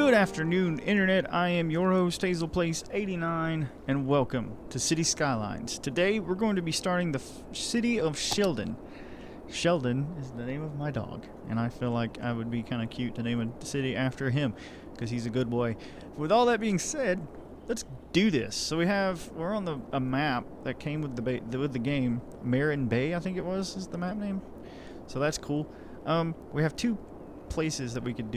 Good afternoon, Internet. I am your host, HazelPlace89, and welcome to City Skylines. Today, we're going to be starting the city of Schyldon. Schyldon is the name of my dog, and I feel like I would be kind of cute to name a city after him, because he's a good boy. With all that being said, let's do this. So we're on a map that came with the game. Marin Bay, I think it was, is the map name. So that's cool. We have two places that we could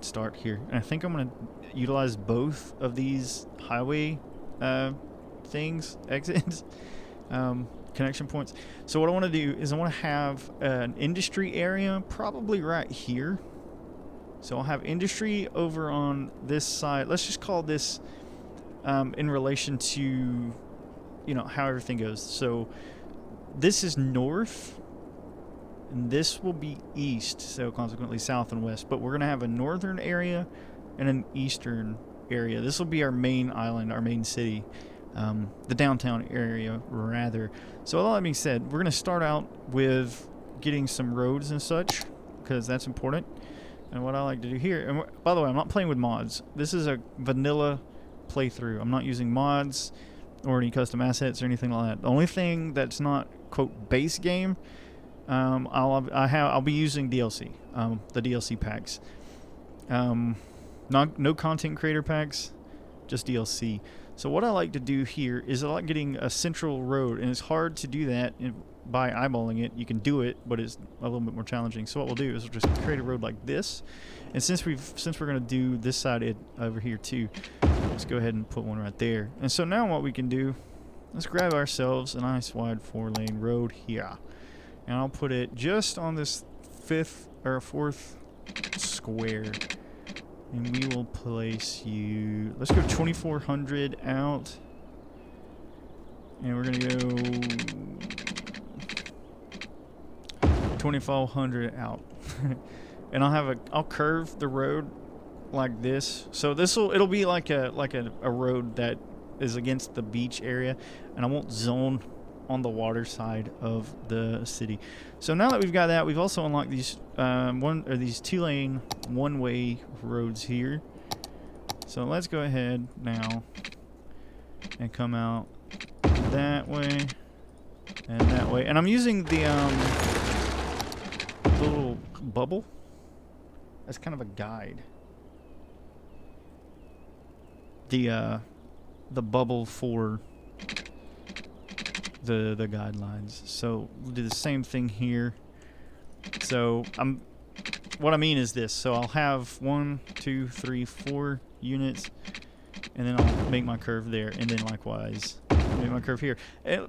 start here, and I think I'm gonna utilize both of these highway exits, connection points. So what I want to do is I want to have an industry area probably right here. So I'll have industry over on this side. Let's just call this in relation to how everything goes. So this is north and this will be east, so consequently south and west. But we're going to have a northern area and an eastern area. This will be our main island, our main city, the downtown area, rather. So all that being said, we're going to start out with getting some roads and such, because that's important. And what I like to do here, and by the way, I'm not playing with mods. This is a vanilla playthrough. I'm not using mods or any custom assets or anything like that. The only thing that's not, quote, base game, I'll be using DLC, the DLC packs. No content creator packs, just DLC. So what I like to do here is I like getting a central road, and it's hard to do that by eyeballing it. You can do it, but it's a little bit more challenging. So what we'll do is we'll just create a road like this, and since we're going to do this side over here too, let's go ahead and put one right there. And so now what we can do, let's grab ourselves a nice wide 4-lane road here. And I'll put it just on this fourth square. And we will place you... Let's go 2400 out. And we're going to go 2500 out. And I'll curve the road like this. So it'll be like a road that is against the beach area, and I won't zone on the water side of the city. So now that we've got that, we've also unlocked these these 2-lane one-way roads here. So let's go ahead now and come out that way and that way. And I'm using the little bubble as kind of a guide. The bubble for the guidelines. So we'll do the same thing here. So what I mean is this. So I'll have 1, 2, 3, 4 units, and then I'll make my curve there, and then likewise make my curve here.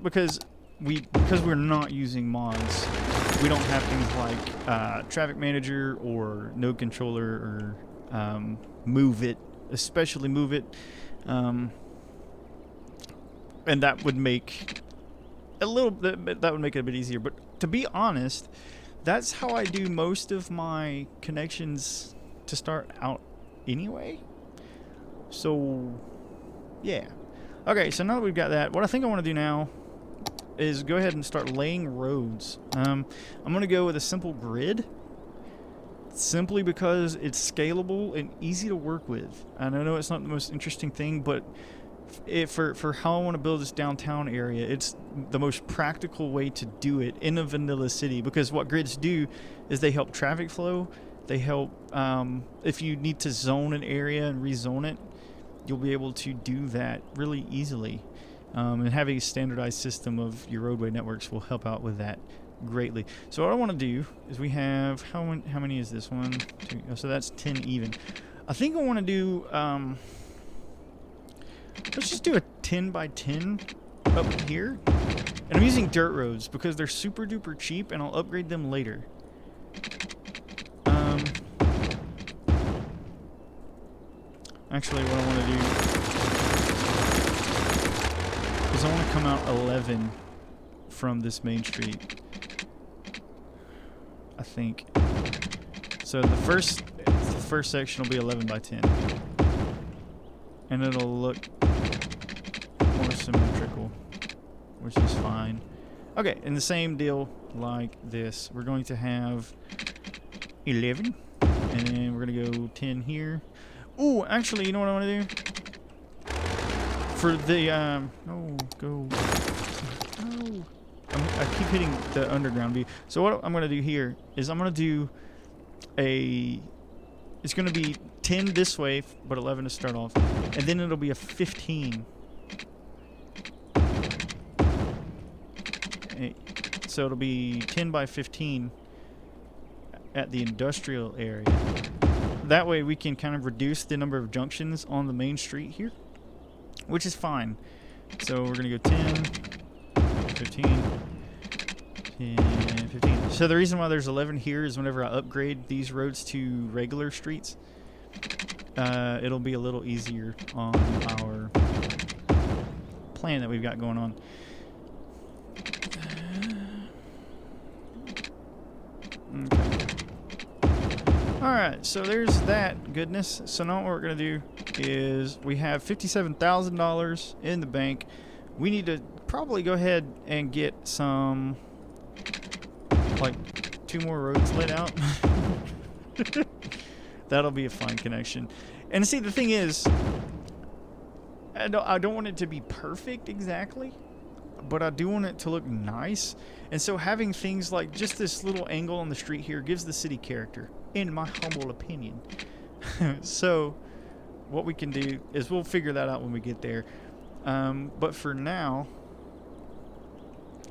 Because we're not using mods, we don't have things like traffic manager or node controller or move it, especially move it, and that would make that would make it a bit easier. But to be honest, that's how I do most of my connections to start out anyway. So yeah. Okay, so now that we've got that, what I think I want to do now is go ahead and start laying roads. I'm going to go with a simple grid, simply because it's scalable and easy to work with. And I know it's not the most interesting thing, but for how I want to build this downtown area, it's the most practical way to do it in a vanilla city, because what grids do is they help traffic flow. They help if you need to zone an area and rezone it, you'll be able to do that really easily. And having a standardized system of your roadway networks will help out with that greatly. So what I want to do is we have how many is this? 1, 2, so that's 10 even. I think I want to do let's just do a 10 by 10 up here. And I'm using dirt roads because they're super duper cheap, and I'll upgrade them later. Actually, what I want to do is I want to come out 11 from this main street, I think. So the first section will be 11 by 10. And it'll look more symmetrical, which is fine. Okay, and the same deal like this. We're going to have 11, and then we're going to go 10 here. Ooh, actually, you know what I want to do? For the, oh, go. No. I keep hitting the underground view. So what I'm going to do here is I'm going to do it's going to be 10 this way, but 11 to start off. And then it'll be a 15. So it'll be 10 by 15 at the industrial area. That way we can kind of reduce the number of junctions on the main street here, which is fine. So we're going to go 10, 15, 10, 15. So the reason why there's 11 here is whenever I upgrade these roads to regular streets, it'll be a little easier on our plan that we've got going on. Okay. Alright, so there's that goodness. So now what we're going to do is we have $57,000 in the bank. We need to probably go ahead and get some, like, 2 more roads laid out. That'll be a fine connection. And see, the thing is, I don't want it to be perfect exactly, but I do want it to look nice. And so having things like just this little angle on the street here gives the city character, in my humble opinion. So what we can do is we'll figure that out when we get there. But for now,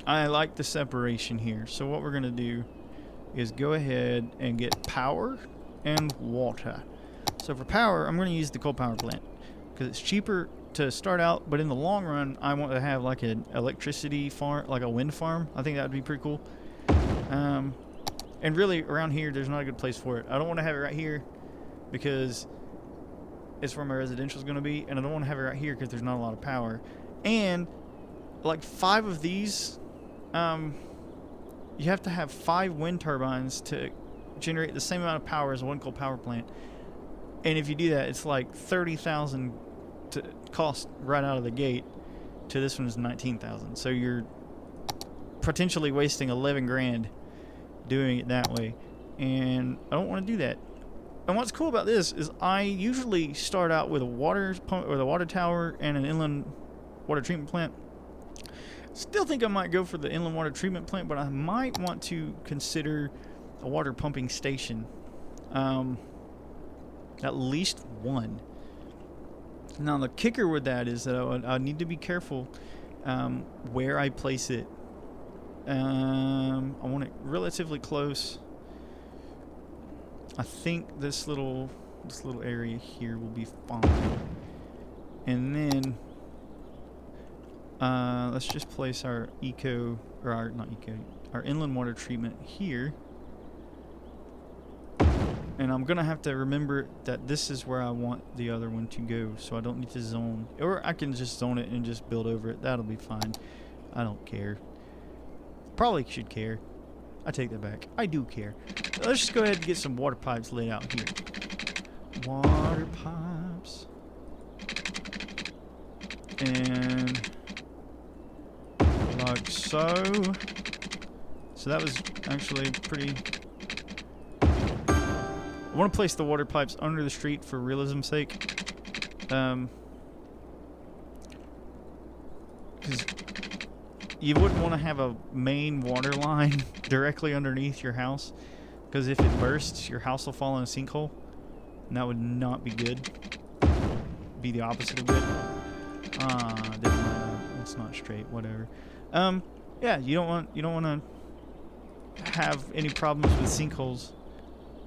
I like the separation here. So what we're going to do is go ahead and get power and water. So for power, I'm going to use the coal power plant because it's cheaper to start out, but in the long run, I want to have like an electricity farm, like a wind farm. I think that would be pretty cool. And really, around here, there's not a good place for it. I don't want to have it right here because it's where my residential is going to be, and I don't want to have it right here because there's not a lot of power. And like 5 of these, you have to have 5 wind turbines to generate the same amount of power as one coal power plant. And if you do that, it's like 30,000 to cost right out of the gate. To this one is 19,000. So you're potentially wasting 11 grand doing it that way, and I don't want to do that. And what's cool about this is I usually start out with a water pump or the water tower and an inland water treatment plant. Still think I might go for the inland water treatment plant, but I might want to consider a water pumping station. At least one. Now the kicker with that is that I need to be careful where I place it. I want it relatively close. I think this little area here will be fine. And then let's just place our our inland water treatment here. And I'm gonna have to remember that this is where I want the other one to go, so I don't need to zone, or I can just zone it and just build over it. That'll be fine. I don't care. Probably should care. I take that back. I do care. Let's just go ahead and get some water pipes laid out here. Water pipes. And like so. So that was actually pretty... I want to place the water pipes under the street for realism's sake. Because you wouldn't want to have a main water line directly underneath your house, because if it bursts, your house will fall in a sinkhole, and that would not be good. Be the opposite of good. It's not straight. Whatever. Yeah, you don't want to have any problems with sinkholes,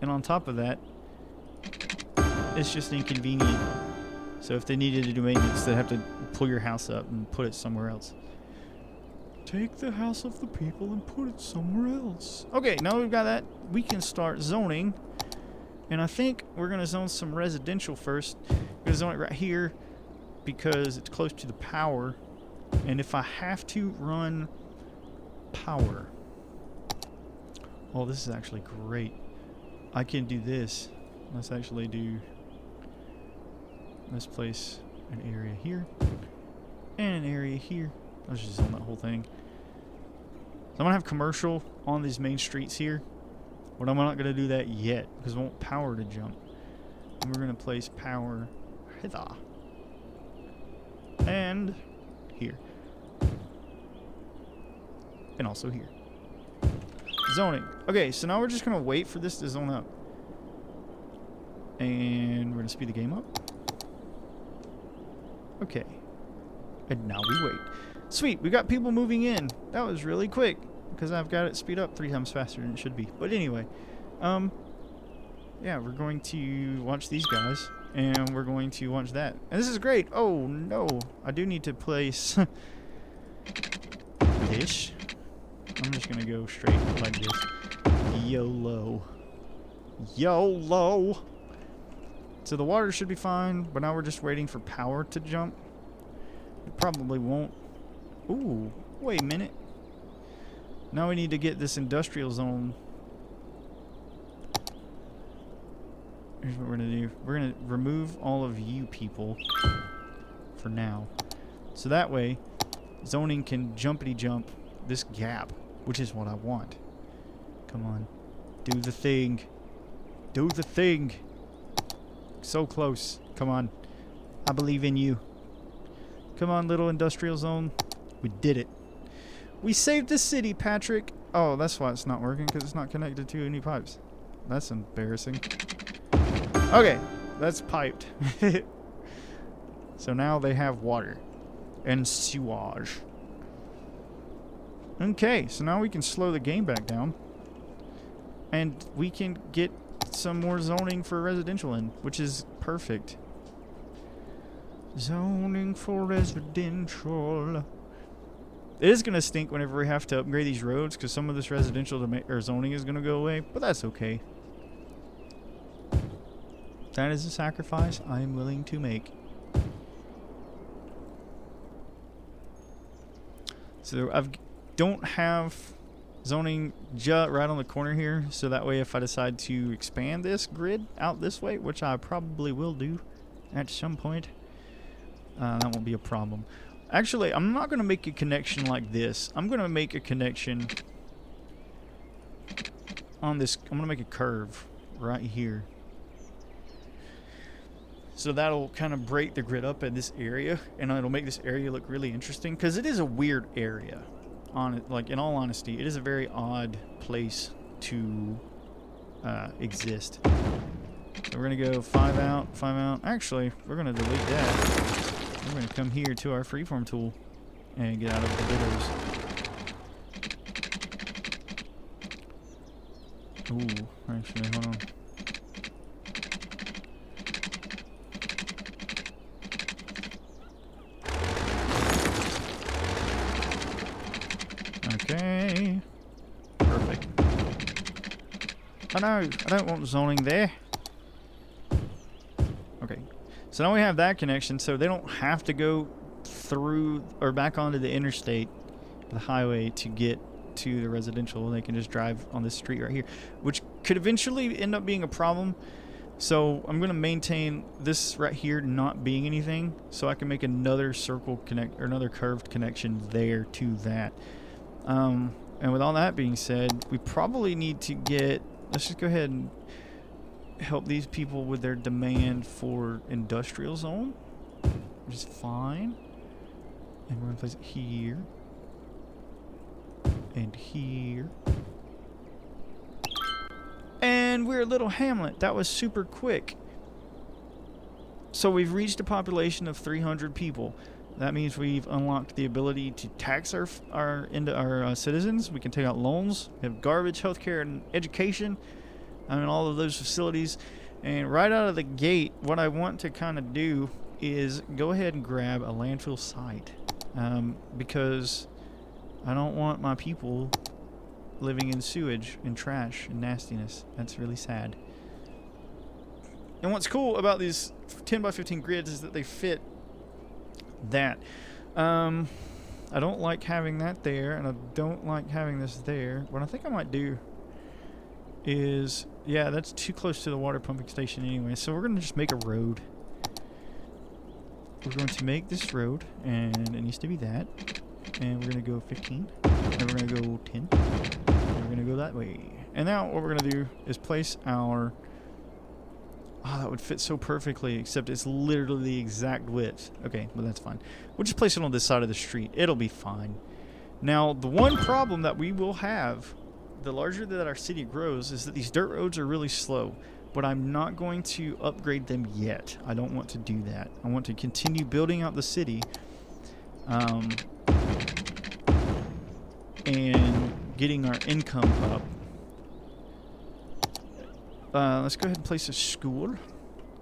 and on top of that, it's just inconvenient. So if they needed to do maintenance, they'd have to pull your house up and put it somewhere else. Take the house of the people and put it somewhere else. Okay, now we've got that, we can start zoning. And I think we're going to zone some residential first. We're going to zone it right here because it's close to the power. And if I have to run power... Oh, this is actually great. I can do this. Let's actually do... Let's place an area here. And an area here. Let's just zone that whole thing. So I'm going to have commercial on these main streets here. But I'm not going to do that yet because I want power to jump. And we're going to place power hither. And here. And also here. Zoning. Okay, so now we're just going to wait for this to zone up. And we're going to speed the game up. Okay. And now we wait. Sweet, we got people moving in. That was really quick. Because I've got it speed up 3 times faster than it should be. But anyway. Yeah, we're going to watch these guys. And we're going to watch that. And this is great. Oh, no. I do need to place this. I'm just going to go straight like this. YOLO. YOLO. So the water should be fine, but now we're just waiting for power to jump. It probably won't. Ooh, wait a minute. Now we need to get this industrial zone. Here's what we're going to do. We're going to remove all of you people for now. So that way, zoning can jumpity jump this gap, which is what I want. Come on. Do the thing. Do the thing. So close. Come on. I believe in you. Come on, little industrial zone. We did it. We saved the city, Patrick. Oh, that's why it's not working, because it's not connected to any pipes. That's embarrassing. Okay, that's piped. So now they have water and sewage. Okay, so now we can slow the game back down. And we can get some more zoning for residential in, which is perfect. Zoning for residential. It is going to stink whenever we have to upgrade these roads, because some of this residential or zoning is going to go away, but that's okay. That is a sacrifice I am willing to make. So I don't have zoning right on the corner here, so that way if I decide to expand this grid out this way, which I probably will do at some point, that won't be a problem. Actually, I'm not going to make a connection like this. I'm going to make a connection on this. I'm going to make a curve right here. So that'll kind of break the grid up in this area, and it'll make this area look really interesting, because it is a weird area. Like, in all honesty, it is a very odd place to exist. So we're going to go 5 out, 5 out. Actually, we're going to delete that. We're going to come here to our freeform tool and get out of the bidders. Ooh, actually, hold on. Okay. Perfect. Oh no, I don't want zoning there. Okay. So now we have that connection, so they don't have to go through or back onto the interstate, the highway, to get to the residential. They can just drive on this street right here, which could eventually end up being a problem. So I'm going to maintain this right here not being anything, so I can make another circle connect or another curved connection there to that. And with all that being said, we probably need to get, let's just go ahead and help these people with their demand for industrial zone, which is fine. And we're going to place it here and here. And we're a little hamlet. That was super quick. So we've reached a population of 300 people. That means we've unlocked the ability to tax our citizens. We can take out loans. We have garbage, healthcare, and education. I mean, all of those facilities. And right out of the gate, what I want to kind of do is go ahead and grab a landfill site. Because I don't want my people living in sewage and trash and nastiness. That's really sad. And what's cool about these 10 by 15 grids is that they fit that. I don't like having that there, and I don't like having this there. What I think I might do is, yeah, that's too close to the water pumping station anyway, so we're going to just make a road. We're going to make this road, and it needs to be that. And we're going to go 15, and we're going to go 10, and we're going to go that way. And now what we're going to do is place our Oh, that would fit so perfectly, except it's literally the exact width. Okay, well that's fine. We'll just place it on this side of the street. It'll be fine. Now, the one problem that we will have, the larger that our city grows, is that these dirt roads are really slow. But I'm not going to upgrade them yet. I don't want to do that. I want to continue building out the city. And getting our income up. Let's go ahead and place a school.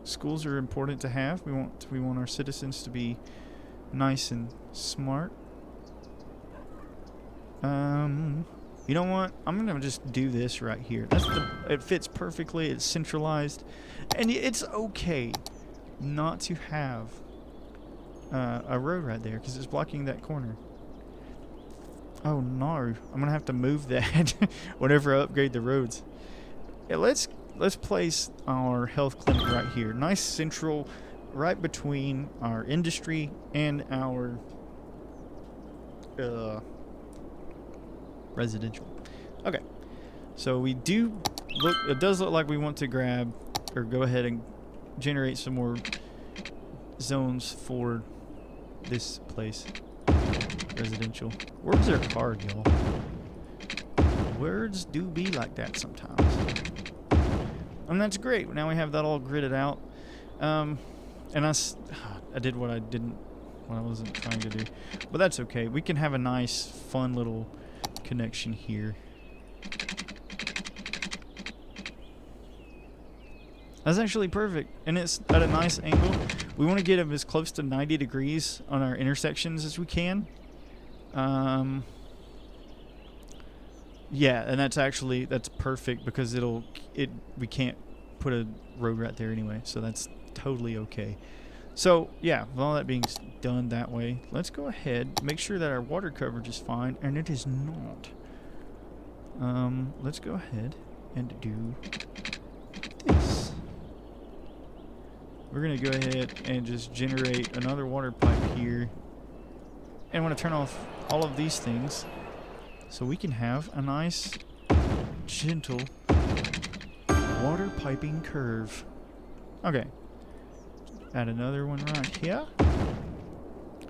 Schools are important to have. We want our citizens to be nice and smart. You know what? I'm gonna just do this right here. It fits perfectly. It's centralized, and it's okay not to have a road right there because it's blocking that corner. Oh no! I'm gonna have to move that whenever I upgrade the roads. Yeah, let's place our health clinic right here. Nice central, right between our industry and our residential. Okay, so we do look. It does look like we want to grab or go ahead and generate some more zones for this place. Residential. Words are hard, y'all. Words do be like that sometimes. And that's great. Now we have that all gridded out. And I did what I wasn't trying to do. But that's okay. We can have a nice, fun little connection here. That's actually perfect. And it's at a nice angle. We want to get them as close to 90 degrees on our intersections as we can. Yeah, and that's perfect because we can't put a road right there anyway, so that's totally okay. So yeah, with all that being done that way, let's go ahead, make sure that our water coverage is fine, and it is not. Let's go ahead and do this. We're gonna go ahead and just generate another water pipe here, and I'm gonna turn off all of these things so we can have a nice, gentle water piping curve. Okay. Add another one right here.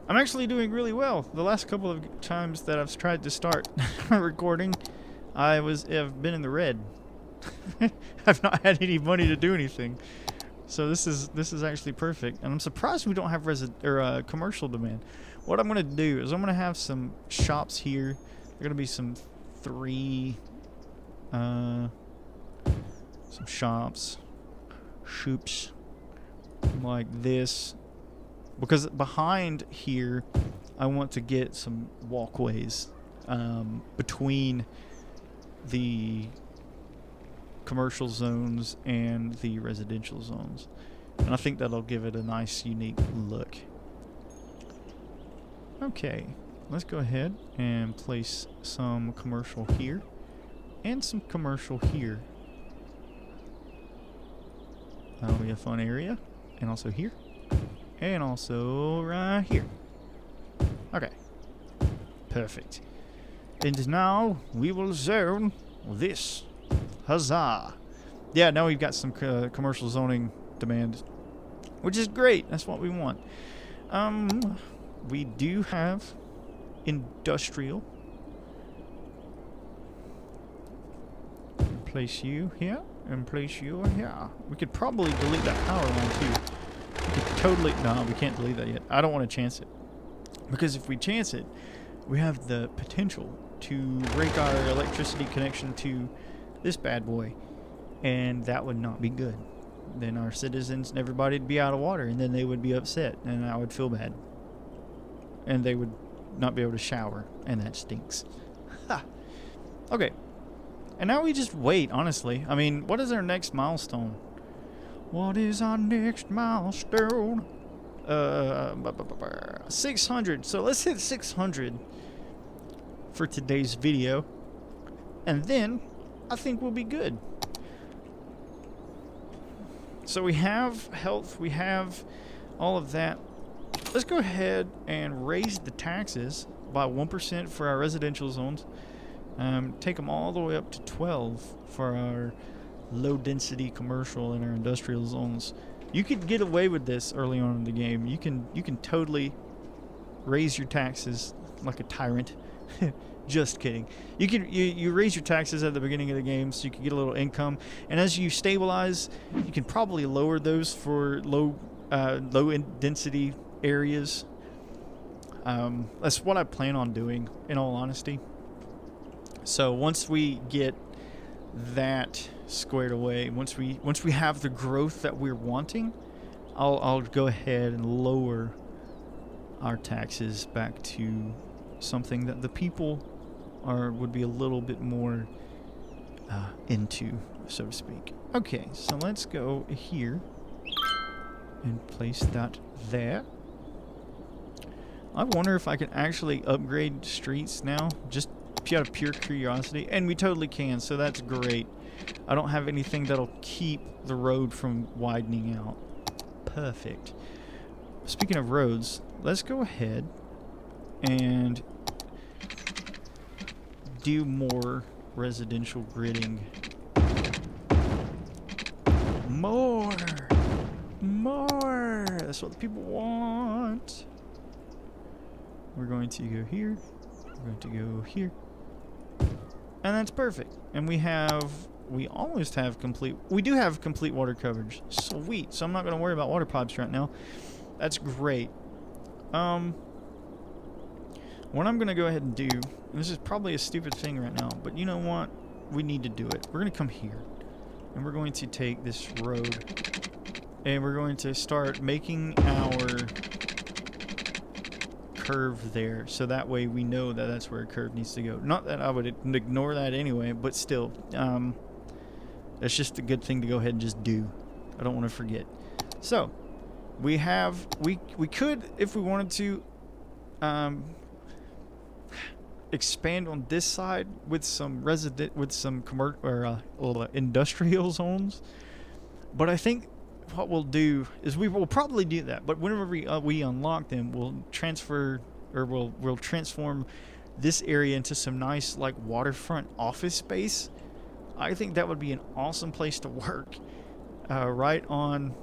I'm actually doing really well. The last couple of times that I've tried to start recording, I've been in the red. I've not had any money to do anything. So this is actually perfect. And I'm surprised we don't have commercial demand. What I'm going to do is I'm going to have some shops here. There are going to be some shops like this, because behind here I want to get some walkways between the commercial zones and the residential zones, and I think that'll give it a nice unique look. Okay, let's go ahead and place some commercial here and some commercial here. That'll be a fun area. And also here. And also right here. Okay. Perfect. And now we will zone this. Huzzah. Yeah, now we've got some commercial zoning demand, which is great. That's what we want. We do have industrial. Place you here. And place you here. We could probably delete that power line too. We could totally... No, we can't delete that yet. I don't want to chance it. Because if we chance it, we have the potential to break our electricity connection to this bad boy. And that would not be good. Then our citizens and everybody would be out of water. And then they would be upset. And I would feel bad. And they would not be able to shower. And that stinks. Ha! Okay. And now we just wait, honestly. I mean, what is our next milestone? What is our next milestone? 600. So let's hit 600 for today's video. And then I think we'll be good. So we have health. We have all of that. Let's go ahead and raise the taxes by 1% for our residential zones. Take them all the way up to 12 for our low density commercial in our industrial zones. You could get away with this early on in the game. You can totally raise your taxes like a tyrant. Just kidding. You raise your taxes at the beginning of the game so you can get a little income, and as you stabilize, you can probably lower those for low density areas. That's what I plan on doing, in all honesty. So once we get that squared away, once we have the growth that we're wanting, I'll go ahead and lower our taxes back to something that the people would be a little bit more into, so to speak. Okay, so let's go here and place that there. I wonder if I can actually upgrade streets now, just out of pure curiosity, and we totally can, so that's great. I don't have anything that'll keep the road from widening out. Perfect. Speaking of roads, let's go ahead and do more residential gridding. More! That's what the people want. We're going to go here. We're going to go here. And that's perfect. And we almost have complete water coverage. Sweet. So I'm not going to worry about water pipes right now. That's great. What I'm going to go ahead and do, and this is probably a stupid thing right now, but you know what? We need to do it. We're going to come here, and we're going to take this road, and we're going to start making our curve there, so that way we know that that's where a curve needs to go. Not that I would ignore that anyway, but still, that's just a good thing to go ahead and just do. I don't want to forget. So, we could, if we wanted to, expand on this side with some industrial zones, but I think what we'll do is we will probably do that. But whenever we unlock them, we'll transform this area into some nice like waterfront office space. I think that would be an awesome place to work, right on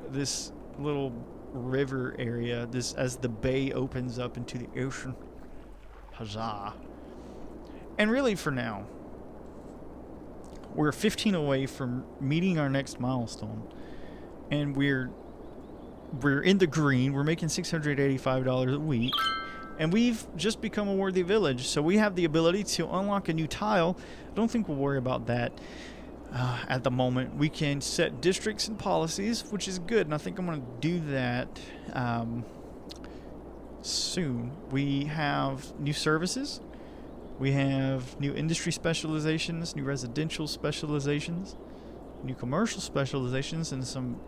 this little river area. This as the bay opens up into the ocean. Huzzah! And really, for now, we're 15 away from meeting our next milestone, and we're in the green. We're making $685 a week, and we've just become a worthy village. So we have the ability to unlock a new tile. I don't think we'll worry about that at the moment. We can set districts and policies, which is good, and I think I'm going to do that soon. We have new services. We have new industry specializations, new residential specializations, new commercial specializations, and some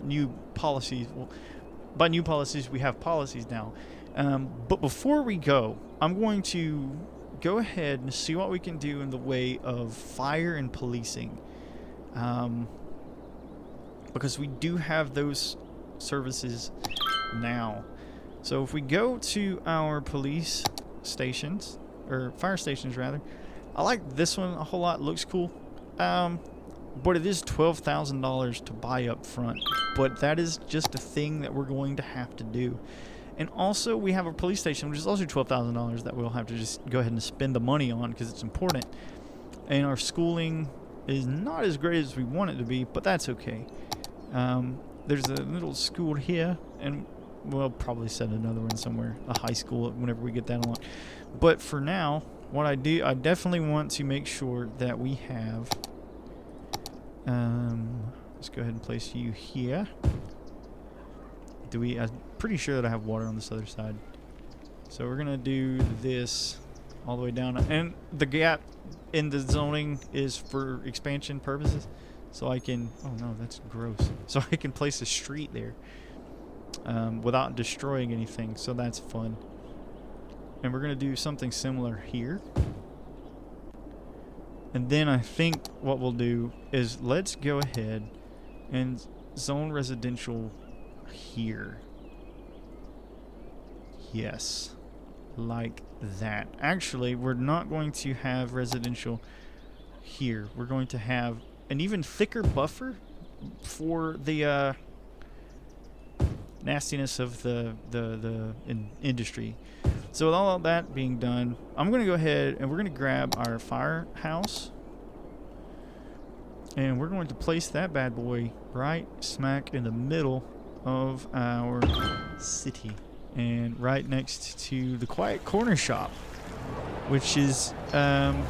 new policies. Well, by new policies, we have policies now. But before we go, I'm going to go ahead and see what we can do in the way of fire and policing. Because we do have those services now. So if we go to our police stations, or fire stations rather, I like this one a whole lot. It looks cool. But it is $12,000 to buy up front. But that is just a thing that we're going to have to do. And also we have a police station, which is also $12,000 that we'll have to just go ahead and spend the money on because it's important. And our schooling is not as great as we want it to be, but that's okay. There's a little school here, and we'll probably set another one somewhere, a high school, whenever we get that along. But for now, what I definitely want to make sure that we have, let's go ahead and place you here. I'm pretty sure that I have water on this other side. So we're going to do this all the way down. And the gap in the zoning is for expansion purposes. So I can, oh no, that's gross. So I can place a street there without destroying anything. So that's fun. And we're going to do something similar here. And then I think what we'll do is let's go ahead and zone residential here. Yes. Like that. Actually, we're not going to have residential here. We're going to have an even thicker buffer for the nastiness of the industry. So with all of that being done, I'm going to go ahead and we're going to grab our firehouse. And we're going to place that bad boy right smack in the middle of our city. And right next to the quiet corner shop. Which is, that's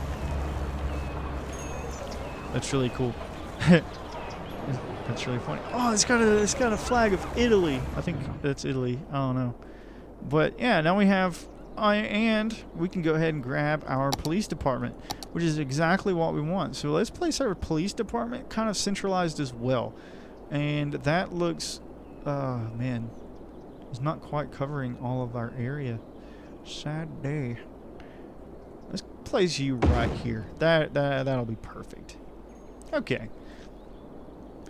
really cool. That's really funny. Oh, it's got a flag of Italy. I think that's Italy. I don't know. But yeah, now we have, and we can go ahead and grab our police department, which is exactly what we want. So let's place our police department kind of centralized as well. And that looks, man, it's not quite covering all of our area. Sad day. Let's place you right here. That'll be perfect. Okay.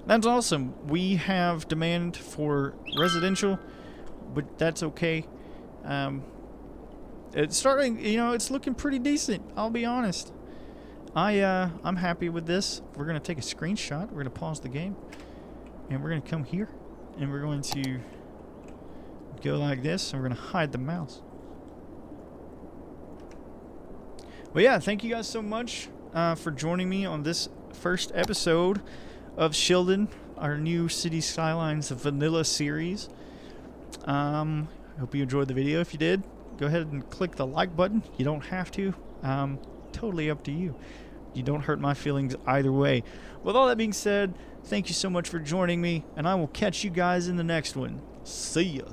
That's awesome. We have demand for residential, but that's okay. It's starting, it's looking pretty decent. I'll be honest. I'm happy with this. We're gonna take a screenshot. We're gonna pause the game, and we're gonna come here, and we're going to go like this, and we're gonna hide the mouse. But yeah, thank you guys so much for joining me on this first episode of Schyldon, our new City Skylines Vanilla series. I hope you enjoyed the video. If you did, go ahead and click the like button. You don't have to. Totally up to you. You don't hurt my feelings either way. With all that being said, thank you so much for joining me, and I will catch you guys in the next one. See ya.